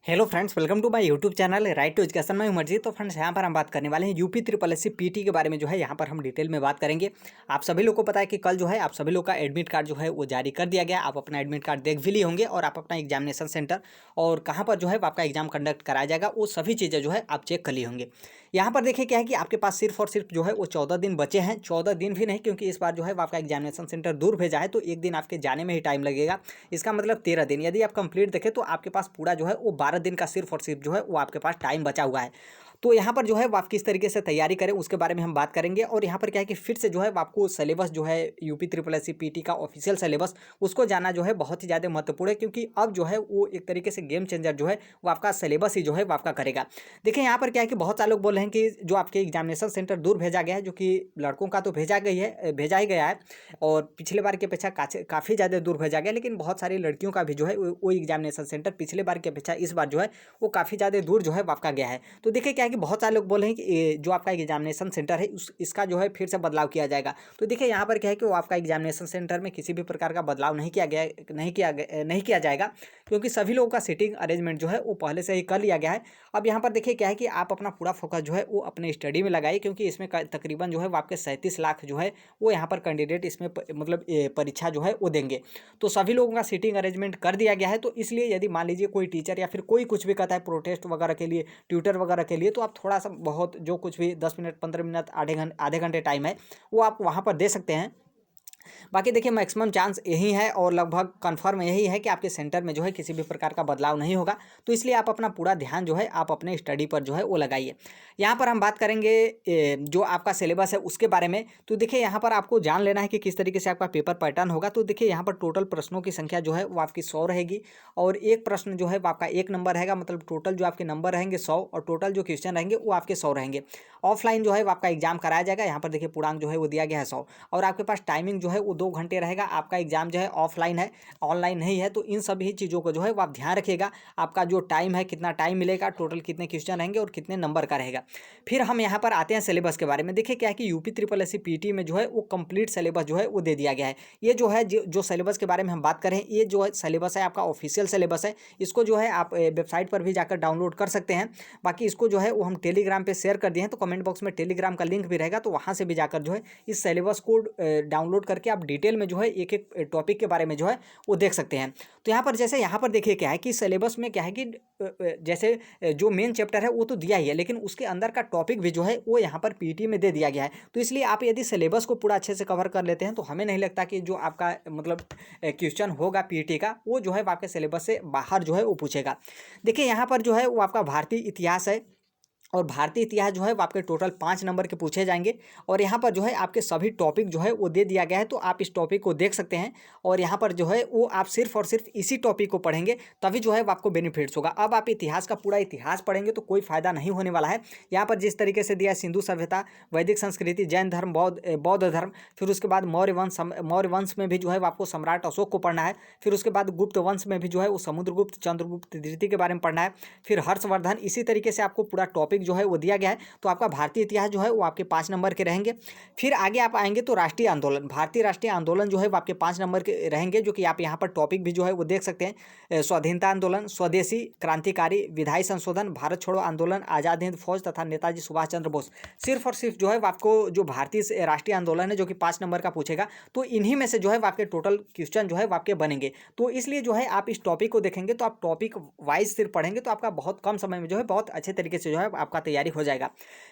Hello friends, welcome to my YouTube channel right to education. मैं उमरजीत। तो friends, यहाँ पर हम बात करने वाले हैं UP triple S C PT के बारे में। जो है यहाँ पर हम डिटेल में बात करेंगे। आप सभी लोग को पता है कि कल जो है आप सभी लोग का एडमिट कार्ड जो है वो जारी कर दिया गया। आप अपना एडमिट कार्ड देख भी लिए होंगे और आप अपना एग्जामिनेशन सेंटर और कहाँ पर जो है आपका एग्जाम कंडक्ट कराया जाएगा वो सभी चीज़ें जो है आप चेक कर लिए होंगे। यहाँ पर देखिए क्या है कि आपके पास सिर्फ और सिर्फ जो है वो 14 दिन बचे हैं। 14 दिन भी नहीं, क्योंकि इस बार जो है वो आपका एग्जामिनेशन सेंटर दूर भेजा है तो एक दिन आपके जाने में ही टाइम लगेगा। इसका मतलब 13 दिन। यदि आप कंप्लीट देखें तो आपके पास पूरा जो है वो 12 दिन का सिर्फ और सिर्फ जो है वो आपके पास टाइम बचा हुआ है। तो यहाँ पर जो है वो आप किस तरीके से तैयारी करें उसके बारे में हम बात करेंगे। और यहाँ पर क्या है कि फिर से जो है वो आपको सिलेबस जो है UP triple S C PT का ऑफिशियल सिलेबस उसको जानना जो है बहुत ही ज़्यादा महत्वपूर्ण है, क्योंकि अब जो है वो एक तरीके से गेम चेंजर जो है वो आपका सिलेबस ही जो है वो आपका करेगा। देखिए यहाँ पर क्या है कि बहुत सारे लोग बोल रहे हैं कि जो आपके एग्जामिनेशन सेंटर दूर भेजा गया है, जो कि लड़कों का तो भेजा ही गया है और पिछले बार की अपेक्षा काफ़ी ज़्यादा दूर भेजा गया, लेकिन बहुत सारी लड़कियों का भी जो है वो एग्जामिनेशन सेंटर पिछले बार की अपेक्षा इस बार जो है वो काफ़ी ज़्यादा दूर जो है वो आपका गया है। तो देखिए क्या है कि बहुत सारे लोग बोल रहे हैं कि जो आपका एग्जामिनेशन सेंटर है इसका जो है फिर से बदलाव किया जाएगा। तो देखिए यहाँ पर क्या है कि वो आपका एग्जामिनेशन सेंटर में किसी भी प्रकार का बदलाव नहीं किया जाएगा, क्योंकि सभी लोगों का सीटिंग अरेंजमेंट जो है वो पहले से ही कर लिया गया है। अब यहाँ पर देखिए क्या है कि आप अपना पूरा फोकस जो है वो अपने स्टडी में लगाइए, क्योंकि इसमें तकरीबन जो है वो आपके 37 लाख जो है वो यहाँ पर कैंडिडेट इसमें मतलब परीक्षा जो है वो देंगे। तो सभी लोगों का सीटिंग अरेंजमेंट कर दिया गया है। तो इसलिए यदि मान लीजिए कोई टीचर या फिर कोई कुछ भी कहता है प्रोटेस्ट वगैरह के लिए, ट्यूटर वगैरह के लिए, तो आप थोड़ा सा बहुत जो कुछ भी 10 मिनट 15 मिनट आधे घंटे टाइम है वो आप वहाँ पर दे सकते हैं। बाकी देखिए मैक्सिमम चांस यही है और लगभग कन्फर्म यही है कि आपके सेंटर में जो है किसी भी प्रकार का बदलाव नहीं होगा। तो इसलिए आप अपना पूरा ध्यान जो है आप अपने स्टडी पर जो है वो लगाइए। यहाँ पर हम बात करेंगे जो आपका सिलेबस है उसके बारे में। तो देखिए यहाँ पर आपको जान लेना है कि किस तरीके से आपका पेपर पैटर्न होगा। तो देखिए यहाँ पर टोटल प्रश्नों की संख्या जो है वो आपकी 100 रहेगी और एक प्रश्न जो है वो आपका 1 नंबर रहेगा। मतलब टोटल जो आपके नंबर रहेंगे 100 और टोटल जो क्वेश्चन रहेंगे वो आपके 100 रहेंगे। ऑफलाइन जो है वो आपका एग्जाम कराया जाएगा। यहाँ पर देखिए पूर्णांक जो है वो दिया गया है 100 और आपके पास टाइमिंग जो है वो 2 घंटे रहेगा। आपका एग्जाम जो है ऑफलाइन है, ऑनलाइन नहीं है। तो इन सभी चीज़ों को जो है वो आप ध्यान रखिएगा। आपका जो टाइम है कितना टाइम मिलेगा, टोटल कितने क्वेश्चन रहेंगे और कितने नंबर का रहेगा। फिर हम यहाँ पर आते हैं सिलेबस के बारे में। देखिए क्या है कि UP triple S C PT में जो है वो कंप्लीट सिलेबस जो है वो दे दिया गया है। ये जो है जो सिलेबस के बारे में हम बात करें, ये जो है सिलेबस है आपका ऑफिशियल सिलेबस है। इसको जो है आप वेबसाइट पर भी जाकर डाउनलोड कर सकते हैं। बाकी इसको जो है वो हम टेलीग्राम पे शेयर कर दिए हैं, तो कमेंट बॉक्स में टेलीग्राम का लिंक भी रहेगा, तो वहाँ से भी जाकर जो है इस सिलेबस को डाउनलोड करके आप डिटेल में जो है एक एक टॉपिक के बारे में जो है वो देख सकते हैं। तो यहाँ पर जैसे यहाँ पर देखिए क्या है कि सिलेबस में क्या है कि जैसे जो मेन चैप्टर है वो तो दिया ही है, लेकिन उसके अंदर का टॉपिक भी जो है वो यहाँ पर पीटी में दे दिया गया है। तो इसलिए आप यदि सिलेबस को पूरा अच्छे से कवर कर लेते हैं तो हमें नहीं लगता कि जो आपका मतलब क्वेश्चन होगा पीटी का वो जो है आपके सिलेबस से बाहर जो है वो पूछेगा। देखिए यहाँ पर जो है वो आपका भारतीय इतिहास है और भारतीय इतिहास जो है वो आपके टोटल 5 नंबर के पूछे जाएंगे। और यहाँ पर जो है आपके सभी टॉपिक जो है वो दे दिया गया है, तो आप इस टॉपिक को देख सकते हैं। और यहाँ पर जो है वो आप सिर्फ और सिर्फ इसी टॉपिक को पढ़ेंगे तभी जो है वो आपको बेनिफिट्स होगा। अब आप इतिहास का पूरा इतिहास पढ़ेंगे तो कोई फायदा नहीं होने वाला है। यहाँ पर जिस तरीके से दिया है सिंधु सभ्यता, वैदिक संस्कृति, जैन धर्म, बौद्ध धर्म, फिर उसके बाद मौर्य वंश में भी जो है वो आपको सम्राट अशोक को पढ़ना है। फिर उसके बाद गुप्त वंश में भी जो है वो समुद्रगुप्त, चंद्रगुप्त द्वितीय के बारे में पढ़ना है। फिर हर्षवर्धन, इसी तरीके से आपको पूरा टॉपिक जो है वो दिया गया है। तो आपका भारतीय इतिहास जो है वो आपके 5 नंबर के रहेंगे। फिर आगे आप आएंगे तो राष्ट्रीय आंदोलन, भारतीय राष्ट्रीय आंदोलन जो है वो आपके 5 नंबर के रहेंगे, जो कि आप यहाँ पर टॉपिक भी जो है वो देख सकते हैं। स्वाधीनता आंदोलन, स्वदेशी, क्रांतिकारी, विधायी संशोधन, भारत छोड़ो आंदोलन, आज़ाद हिंद फौज तथा नेताजी सुभाष चंद्र बोस। सिर्फ और सिर्फ जो है वो आपको जो भारतीय राष्ट्रीय आंदोलन है जो कि 5 नंबर का पूछेगा, तो इन्हीं में से जो है वो आपके टोटल क्वेश्चन जो है वो आपके बनेंगे। तो इसलिए जो है आप इस टॉपिक को देखेंगे तो आप टॉपिक वाइज सिर्फ पढ़ेंगे तो आपका बहुत कम समय में जो है बहुत अच्छे तरीके से जो है आपका तैयारी हो जाएगा।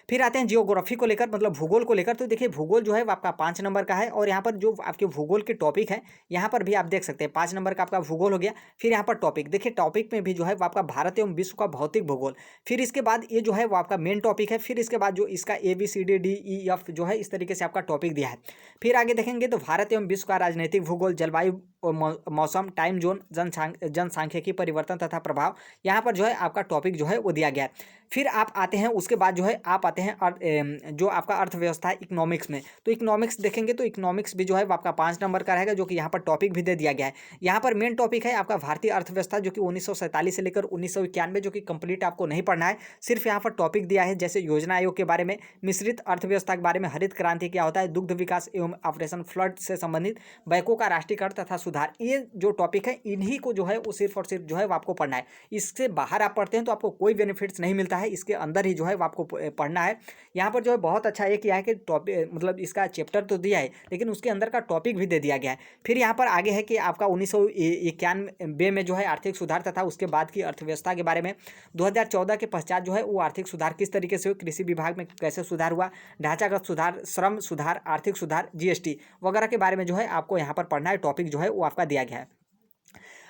फिर आते हैं जियोग्राफी को लेकर, मतलब भूगोल को लेकर। तो देखिए भूगोल जो है वो आपका 5 नंबर का है और यहाँ पर जो आपके भूगोल के टॉपिक है यहाँ पर भी आप देख सकते हैं 5 नंबर का आपका भूगोल हो गया। फिर यहाँ पर टॉपिक देखिए, टॉपिक में भी जो है वो आपका भारत एवं विश्व का भौतिक भूगोल। फिर इसके बाद ये जो है वो आपका मेन टॉपिक है। फिर इसके बाद जो इसका ABCD, DE, F जो है इस तरीके से आपका टॉपिक दिया है। फिर आगे देखेंगे तो भारत एवं विश्व का राजनीतिक भूगोल, जलवायु और मौसम, टाइम जोन, जनसांख्यिकी परिवर्तन तथा प्रभाव, यहाँ पर जो है आपका टॉपिक जो है वो दिया गया है। फिर आप आते हैं उसके बाद जो है आप आते हैं जो आपका अर्थव्यवस्था इकोनॉमिक्स में। तो इकोनॉमिक्स देखेंगे तो इकोनॉमिक्स भी जो है वो आपका 5 नंबर का रहेगा, जो कि यहाँ पर टॉपिक भी दे दिया गया है। यहाँ पर मेन टॉपिक है आपका भारतीय अर्थव्यवस्था, जो कि 1947 से लेकर 1991, जो कि कंप्लीट आपको नहीं पढ़ना है। सिर्फ यहाँ पर टॉपिक दिया है जैसे योजना आयोग के बारे में, मिश्रित अर्थव्यवस्था के बारे में, हरित क्रांति क्या होता है, दुग्ध विकास एवं ऑपरेशन फ्लड से संबंधित, बैंकों का राष्ट्रीयकरण तथा सुधार, ये जो टॉपिक है इन्हीं को जो है वो सिर्फ और सिर्फ जो है वो आपको पढ़ना है। इससे बाहर आप पढ़ते हैं तो आपको कोई बेनिफिट्स नहीं मिलता है, इसके अंदर ही जो है वो आपको पढ़ना है। यहाँ पर जो है बहुत अच्छा ये किया है कि टॉपिक मतलब इसका चैप्टर तो दिया है लेकिन उसके अंदर का टॉपिक भी दे दिया गया है। फिर यहाँ पर आगे है कि आपका 1991 में जो है आर्थिक सुधार तथा उसके बाद की अर्थव्यवस्था के बारे में, 2014 के पश्चात जो है वो आर्थिक सुधार किस तरीके से हुए, कृषि विभाग में कैसे सुधार हुआ, ढांचागत सुधार, श्रम सुधार, आर्थिक सुधार, जीएसटी वगैरह के बारे में जो है आपको यहाँ पर पढ़ना है। टॉपिक जो है वो आपका दिया गया है।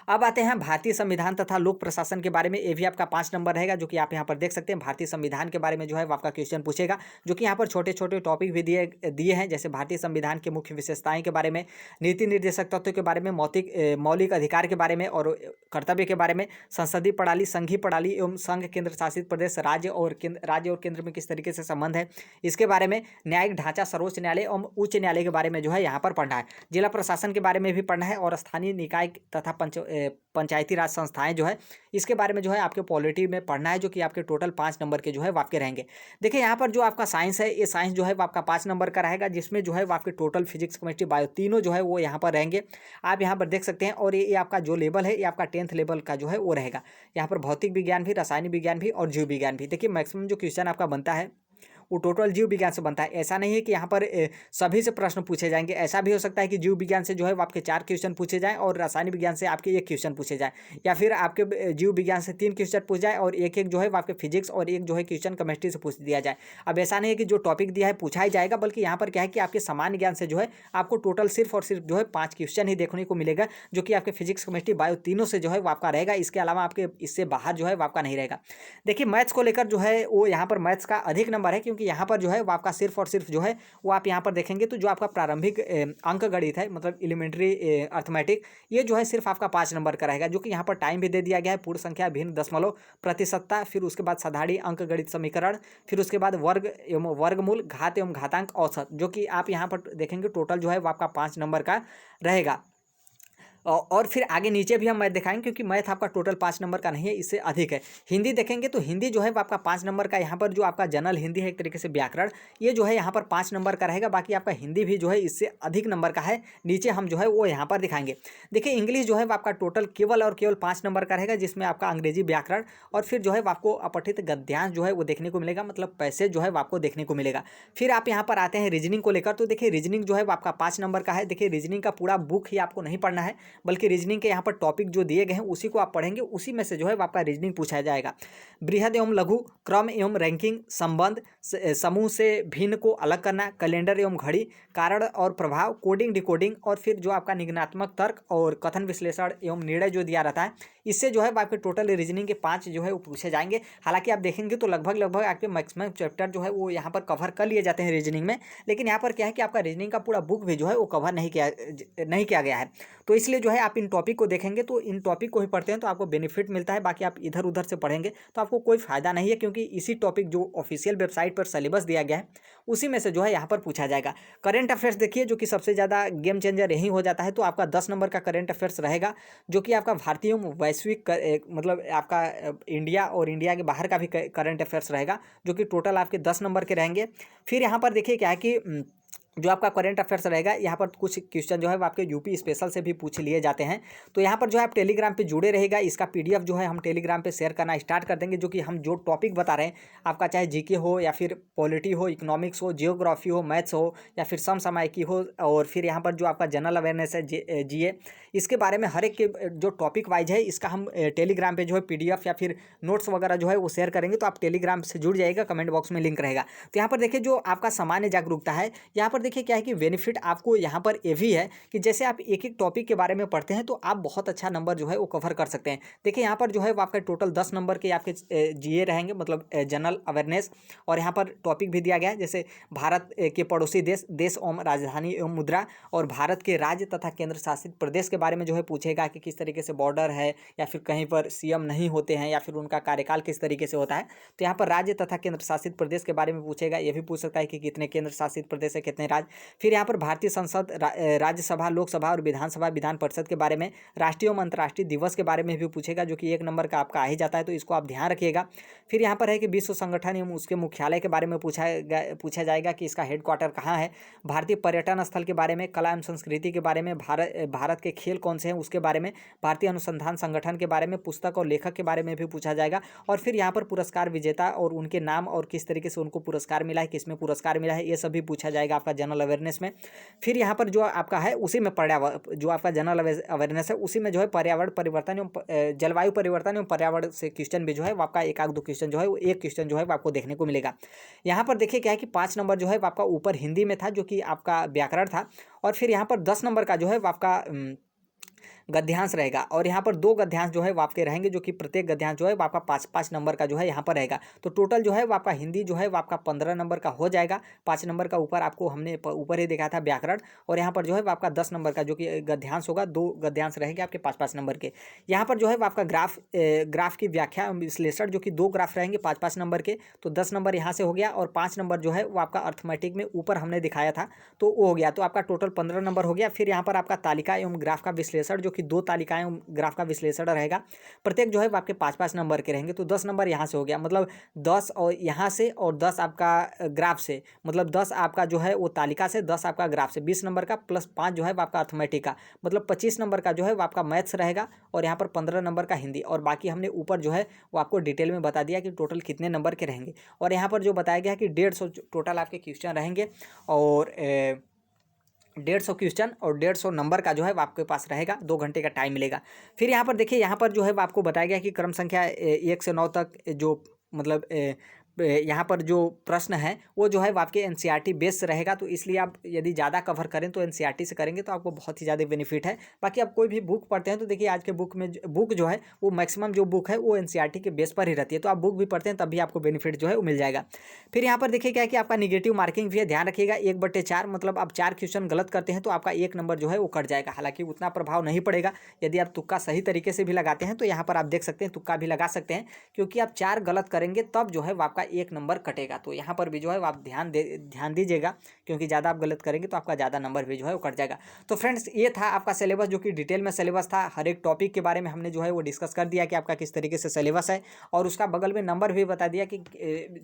अब आते हैं भारतीय संविधान तथा लोक प्रशासन के बारे में। ये भी आपका 5 नंबर रहेगा, जो कि आप यहाँ पर देख सकते हैं। भारतीय संविधान के बारे में जो है वो आपका क्वेश्चन पूछेगा, जो कि यहाँ पर छोटे छोटे टॉपिक भी दिए हैं, जैसे भारतीय संविधान के मुख्य विशेषताएं के बारे में, नीति निर्देशक तत्व के बारे में, मौलिक अधिकार के बारे में और कर्तव्य के बारे में, संसदीय प्रणाली, संघीय प्रणाली एवं संघ केंद्र शासित प्रदेश, राज्य और केंद्र में किस तरीके से संबंध है, इसके बारे में, न्यायिक ढांचा, सर्वोच्च न्यायालय एवं उच्च न्यायालय के बारे में जो है यहाँ पर पढ़ना है। जिला प्रशासन के बारे में भी पढ़ना है और स्थानीय निकाय तथा पंचायती राज संस्थाएं जो है इसके बारे में जो है आपके पॉलिटी में पढ़ना है, जो कि आपके टोटल 5 नंबर के जो है आपके रहेंगे। देखिए यहाँ पर जो आपका साइंस है, ये साइंस जो है वो आपका 5 नंबर का रहेगा, जिसमें जो है वो आपके टोटल फिजिक्स, केमिस्ट्री, बायो तीनों जो है वो यहाँ पर रहेंगे। आप यहाँ पर देख सकते हैं। और ये आपका जो लेवल है ये आपका 10th लेवल का जो है वो रहेगा। यहाँ पर भौतिक विज्ञान भी, रासायनिक विज्ञान भी और जीव विज्ञान भी। देखिए मैक्सिमम जो क्वेश्चन आपका बनता है वो टोटल जीव विज्ञान से बनता है। ऐसा नहीं है कि यहाँ पर सभी से प्रश्न पूछे जाएंगे। ऐसा भी हो सकता है कि जीव विज्ञान से जो है वो आपके 4 क्वेश्चन पूछे जाएं और रासायनिक विज्ञान से आपके 1 क्वेश्चन पूछे जाए, या फिर आपके जीव विज्ञान से 3 क्वेश्चन पूछ जाए और एक जो है वो आपके फिजिक्स और एक जो है क्वेश्चन केमिस्ट्री से पूछ दिया जाए। अब ऐसा नहीं है कि जो टॉपिक दिया है पूछा ही जाएगा, बल्कि यहाँ पर क्या है कि आपके सामान्य ज्ञान से जो है आपको टोटल सिर्फ और सिर्फ जो है 5 क्वेश्चन ही देखने को मिलेगा, जो कि आपके फिजिक्स, केमिस्ट्री, बायो तीनों से जो है वो आपका रहेगा। इसके अलावा आपके इससे बाहर जो है वो आपका नहीं रहेगा। देखिए मैथ्स को लेकर जो है वो यहाँ पर मैथ्स का अधिक नंबर है, क्योंकि यहाँ पर जो है आपका सिर्फ और सिर्फ जो है वो आप यहाँ पर देखेंगे तो जो आपका प्रारंभिक अंक गणित है, मतलब एलिमेंट्री अर्थमेटिक, ये जो है सिर्फ आपका 5 नंबर का रहेगा, जो कि यहाँ पर टाइम भी दे दिया गया है, पूर्ण संख्या, भिन्न, दशमलव, प्रतिशतता, फिर उसके बाद साधारण अंक गणित समीकरण, फिर उसके बाद वर्ग एवं वर्गमूल, घात एवं घातांक, औसत, जो कि आप यहाँ पर देखेंगे टोटल जो है वो आपका 5 नंबर का रहेगा। और फिर आगे नीचे भी हम मैथ दिखाएंगे, क्योंकि मैथ आपका टोटल 5 नंबर का नहीं है, इससे अधिक है। हिंदी देखेंगे तो हिंदी जो है वो आपका 5 नंबर का, यहाँ पर जो आपका जनरल हिंदी है एक तरीके से व्याकरण, ये जो है यहाँ पर 5 नंबर का रहेगा। बाकी आपका हिंदी भी जो है इससे अधिक नंबर का है, नीचे हम जो है वो यहाँ पर दिखाएंगे। देखिए इंग्लिश जो है वो आपका टोटल केवल और केवल 5 नंबर का रहेगा, जिसमें आपका अंग्रेजी व्याकरण और फिर जो है वो आपको अपठित गद्यांश जो है वो देखने को मिलेगा, मतलब पैसे जो है वो आपको देखने को मिलेगा। फिर आप यहाँ पर आते हैं रीजनिंग को लेकर, तो देखिए रीजनिंग जो है वो आपका 5 नंबर का है। देखिए रीजनिंग का पूरा बुक ही आपको नहीं पढ़ना है, बल्कि रीजनिंग के यहाँ पर टॉपिक जो दिए गए हैं उसी को आप पढ़ेंगे, उसी में से जो है आपका रीजनिंग पूछा जाएगा। बृहद एवं लघु, क्रम एवं रैंकिंग, संबंध, समूह से भिन्न को अलग करना, कैलेंडर एवं घड़ी, कारण और प्रभाव, कोडिंग डिकोडिंग, और फिर जो आपका निगनात्मक तर्क और कथन विश्लेषण एवं निर्णय जो दिया रहता है, इससे जो है आपके टोटल रीजनिंग के 5 जो है वो पूछे जाएंगे। हालांकि आप देखेंगे तो लगभग आपके मैक्सिमम चैप्टर जो है वो यहाँ पर कवर कर लिए जाते हैं रीजनिंग में, लेकिन यहाँ पर क्या है कि आपका रीजनिंग का पूरा बुक भी जो है वो कवर नहीं किया गया है। तो इसलिए जो है आप इन टॉपिक को देखेंगे तो इन टॉपिक को ही पढ़ते हैं तो आपको बेनिफिट मिलता है। बाकी आप इधर उधर से पढ़ेंगे तो आपको कोई फायदा नहीं है, क्योंकि इसी टॉपिक जो ऑफिशियल वेबसाइट पर सिलेबस दिया गया है उसी में से जो है यहाँ पर पूछा जाएगा। करंट अफेयर्स देखिए, जो कि सबसे ज़्यादा गेम चेंजर यही हो जाता है, तो आपका 10 नंबर का करंट अफेयर्स रहेगा, जो कि आपका भारतीय वैश्विक मतलब आपका इंडिया और इंडिया के बाहर का भी करंट अफेयर्स रहेगा, जो कि टोटल आपके 10 नंबर के रहेंगे। फिर यहाँ पर देखिए क्या है कि जो आपका करंट अफेयर्स रहेगा, यहाँ पर कुछ क्वेश्चन जो है वो आपके यूपी स्पेशल से भी पूछ लिए जाते हैं। तो यहाँ पर जो है आप टेलीग्राम पे जुड़े रहेगा, इसका पीडीएफ जो है हम टेलीग्राम पे शेयर करना स्टार्ट कर देंगे, जो कि हम जो टॉपिक बता रहे हैं आपका, चाहे जीके हो या फिर पॉलिटी हो, इकोनॉमिक्स हो, जियोग्राफी हो, मैथ्स हो या फिर समसामयिकी हो, और फिर यहाँ पर जो आपका जनरल अवेयरनेस है जीए, इसके बारे में हर एक के जो टॉपिक वाइज है इसका हम टेलीग्राम पे जो है पीडीएफ या फिर नोट्स वगैरह जो है वो शेयर करेंगे। तो आप टेलीग्राम से जुड़ जाइएगा, कमेंट बॉक्स में लिंक रहेगा। तो यहाँ पर देखिए जो आपका सामान्य जागरूकता है, यहाँ पर देखिए क्या है कि बेनिफिट आपको यहाँ पर ये भी है कि जैसे आप एक एक टॉपिक के बारे में पढ़ते हैं तो आप बहुत अच्छा नंबर जो है वो कवर कर सकते हैं। देखिए यहाँ पर जो है वो आपका टोटल 10 नंबर के आपके जीए रहेंगे, मतलब जनरल अवेयरनेस, और यहाँ पर टॉपिक भी दिया गया है, जैसे भारत के पड़ोसी देश एवं राजधानी एवं मुद्रा, और भारत के राज्य तथा केंद्र शासित प्रदेश के बारे में जो है पूछेगा कि किस तरीके से बॉर्डर है, या फिर कहीं पर सीएम नहीं होते हैं, या फिर उनका कार्यकाल किस तरीके से होता है। तो यहाँ पर राज्य तथा केंद्र शासित प्रदेश के बारे में पूछेगा। ये भी पूछ सकता है कि कितने केंद्र शासित प्रदेश है, कितने राज। फिर यहाँ पर भारतीय संसद, राज्यसभा, लोकसभा और विधानसभा, विधान परिषद के बारे में, राष्ट्रीय एवं अंतर्राष्ट्रीय दिवस के बारे में भी पूछेगा, जो कि 1 नंबर का आपका आ ही जाता है, तो इसको आप ध्यान रखिएगा। फिर यहाँ पर है कि विश्व संगठन एवं उसके मुख्यालय के बारे में पूछा जाएगा कि इसका हेडक्वार्टर कहाँ है। भारतीय पर्यटन स्थल के बारे में, कला एवं संस्कृति के बारे में, भारत के खेल कौन से हैं उसके बारे में, भारतीय अनुसंधान संगठन के बारे में, पुस्तक और लेखक के बारे में भी पूछा जाएगा। और फिर यहाँ पर पुरस्कार विजेता और उनके नाम और किस तरीके से उनको पुरस्कार मिला है, किसमें पुरस्कार मिला है, ये सब भी पूछा जाएगा आपका जनरल अवेयरनेस में। फिर यहाँ पर जो आपका है उसी में पर्यावरण, जो आपका जनरल अवेयरनेस है उसी में जो है पर्यावरण परिवर्तन एवं जलवायु परिवर्तन एवं पर्यावरण से क्वेश्चन भी जो है वो आपका एक आध दो क्वेश्चन जो है वो एक क्वेश्चन जो है वो आपको देखने को मिलेगा। यहाँ पर देखिए क्या है कि 5 नंबर जो है वो आपका ऊपर हिंदी में था, जो कि आपका व्याकरण था। और फिर यहाँ पर 10 नंबर का जो है वो आपका गद्यांश रहेगा। और यहाँ पर 2 गद्यांश जो है वो आपके रहेंगे, जो कि प्रत्येक गद्यांश जो है वो आपका 5-5 नंबर का जो है यहाँ पर रहेगा। तो टोटल जो है वो आपका हिंदी जो है वो आपका 15 नंबर का हो जाएगा। 5 नंबर का ऊपर आपको हमने ऊपर ही देखा था व्याकरण, और यहाँ पर जो है वो आपका 10 नंबर का जो कि गद्यांश होगा, 2 गद्यांश रहेंगे आपके 5-5 नंबर के। यहाँ पर जो है वो आपका ग्राफ की व्याख्या विश्लेषण, जो कि 2 ग्राफ रहेंगे 5-5 नंबर के, तो 10 नंबर यहाँ से हो गया। और 5 नंबर जो है वो आपका अर्थमेटिक में ऊपर हमने दिखाया था, तो वो हो गया, तो आपका टोटल 15 नंबर हो गया। फिर यहाँ पर आपका तालिका एवं ग्राफ का विश्लेषण, जो कि 2 तालिकाएं ग्राफ का विश्लेषण रहेगा, प्रत्येक जो है वो आपके 5-5 नंबर के रहेंगे। तो 10 नंबर यहाँ से हो गया, मतलब 10 और यहाँ से और 10 आपका ग्राफ से, मतलब 10 आपका जो है वो तालिका से, 10 आपका ग्राफ से, 20 नंबर का प्लस 5 जो है वो आपका अर्थमेटिक का, मतलब 25 नंबर का जो है वो आपका मैथ्स रहेगा। और यहाँ पर 15 नंबर का हिंदी, और बाकी हमने ऊपर जो है वो आपको डिटेल में बता दिया कि टोटल कितने नंबर के रहेंगे। और यहाँ पर जो बताया गया है कि 150 टोटल आपके क्वेश्चन रहेंगे, और 150 क्वेश्चन और 150 नंबर का जो है वो आपके पास रहेगा। 2 घंटे का टाइम मिलेगा। फिर यहाँ पर देखिए, यहाँ पर जो है वो आपको बताया गया कि क्रम संख्या 1 से 9 तक जो मतलब यहाँ पर जो प्रश्न है वो जो है वो आपके एनसीईआरटी बेस रहेगा। तो इसलिए आप यदि ज़्यादा कवर करें तो एनसीईआरटी से करेंगे तो आपको बहुत ही ज़्यादा बेनिफिट है। बाकी आप कोई भी बुक पढ़ते हैं तो देखिए आज के बुक में बुक जो है वो मैक्सिमम जो बुक है वो एनसीईआरटी के बेस पर ही रहती है, तो आप बुक भी पढ़ते हैं तब भी आपको बेनिफिट जो है वो मिल जाएगा। फिर यहाँ पर देखिए क्या है कि आपका निगेटिव मार्किंग भी है, ध्यान रखिएगा 1/4, मतलब आप 4 क्वेश्चन गलत करते हैं तो आपका 1 नंबर जो है वो कट जाएगा। हालांकि उतना प्रभाव नहीं पड़ेगा, यदि आप तुक्का सही तरीके से भी लगाते हैं तो यहाँ पर आप देख सकते हैं तुक्का भी लगा सकते हैं, क्योंकि आप 4 गलत करेंगे तब जो है वो आपका 1 नंबर कटेगा। तो यहाँ पर भी जो है वो आप ध्यान दीजिएगा, क्योंकि ज़्यादा आप गलत करेंगे तो आपका ज़्यादा नंबर भी जो है वो कट जाएगा। तो फ्रेंड्स ये था आपका सिलेबस, जो कि डिटेल में सिलेबस था। हर एक टॉपिक के बारे में हमने जो है वो डिस्कस कर दिया कि आपका किस तरीके से सिलेबस है, और उसका बगल में नंबर भी बता दिया कि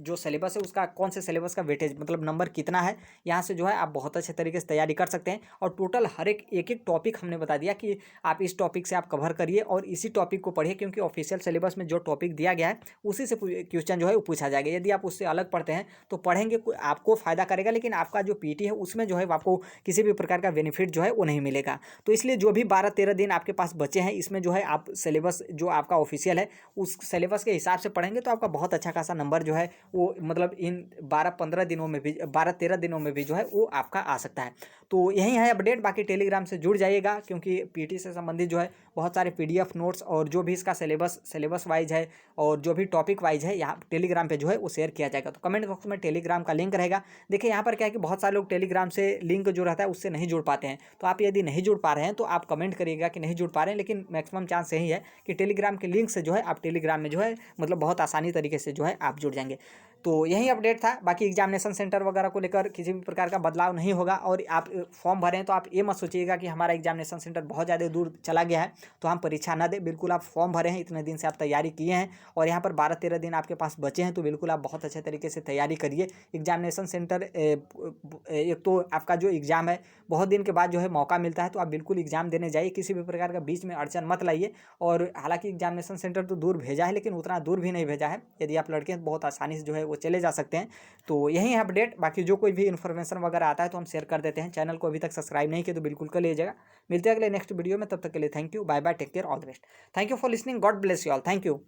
जो सिलेबस है उसका कौन से सिलेबस का वेटेज, मतलब नंबर कितना है। यहाँ से जो है आप बहुत अच्छे तरीके से तैयारी कर सकते हैं। और टोटल हर एक टॉपिक हमने बता दिया कि आप इस टॉपिक से आप कवर करिए और इसी टॉपिक को पढ़िए, क्योंकि ऑफिशियल सिलेबस में जो टॉपिक दिया गया है उसी से क्वेश्चन जो है वो पूछा जाएगा। यदि आप उससे अलग पढ़ते हैं तो पढ़ेंगे आपको फ़ायदा करेगा, लेकिन आपका जो पीटी है उसमें जो है आपको किसी भी प्रकार का बेनिफिट जो है वो नहीं मिलेगा। तो इसलिए जो भी 12-13 दिन आपके पास बचे हैं, इसमें जो है आप सिलेबस जो आपका ऑफिशियल है उस सिलेबस के हिसाब से पढ़ेंगे तो आपका बहुत अच्छा खासा नंबर जो है वो, मतलब इन 12-15 दिनों में भी, 12-13 दिनों में भी जो है वो आपका आ सकता है। तो यही है अपडेट। बाकी टेलीग्राम से जुड़ जाइएगा, क्योंकि पीटी से संबंधित जो है बहुत सारे पीडीएफ नोट्स और जो भी इसका सिलेबस वाइज है और जो भी टॉपिक वाइज है यहाँ टेलीग्राम पे जो है वो शेयर किया जाएगा। तो कमेंट बॉक्स में टेलीग्राम का लिंक रहेगा। देखिए यहाँ पर क्या है कि बहुत सारे लोग टेलीग्राम से लिंक जो रहता है उससे नहीं जुड़ पाते हैं, तो आप यदि नहीं जुड़ पा रहे हैं तो आप कमेंट करिएगा कि नहीं जुड़ पा रहे हैं, लेकिन मैक्सिमम चांस यही है कि टेलीग्राम के लिंक से जो है आप टेलीग्राम में जो है मतलब बहुत आसानी तरीके से जो है आप जुड़ जाएंगे। तो यही अपडेट था। बाकी एग्जामिनेशन सेंटर वगैरह को लेकर किसी भी प्रकार का बदलाव नहीं होगा। और आप फॉर्म भरें तो आप ये मत सोचिएगा कि हमारा एग्जामिनेशन सेंटर बहुत ज़्यादा दूर चला गया है तो हम परीक्षा ना दें। बिल्कुल आप फॉर्म भरे हैं, इतने दिन से आप तैयारी किए हैं और यहाँ पर 12-13 दिन आपके पास बचे हैं, तो बिल्कुल आप बहुत अच्छे तरीके से तैयारी करिए। एग्जामिनेशन सेंटर एक तो आपका जो एग्ज़ाम है बहुत दिन के बाद जो है मौका मिलता है, तो आप बिल्कुल एग्ज़ाम देने जाइए, किसी भी प्रकार का बीच में अड़चन मत लाइए। और हालांकि एग्जामिनेशन सेंटर तो दूर भेजा है, लेकिन उतना दूर भी नहीं भेजा है। यदि आप लड़के हैं तो बहुत आसानी से जो है वो चले जा सकते हैं। तो यही है अपडेट। बाकी जो कोई भी इन्फॉर्मेशन वगैरह आता है तो हम शेयर कर देते हैं। चैनल को अभी तक सब्सक्राइब नहीं किया तो बिल्कुल कर लीजिएगा। मिलते हैं अगले नेक्स्ट वीडियो में, तब तक के लिए thank you, bye bye, take care, all the best. Thank you for listening, God bless you all, thank you.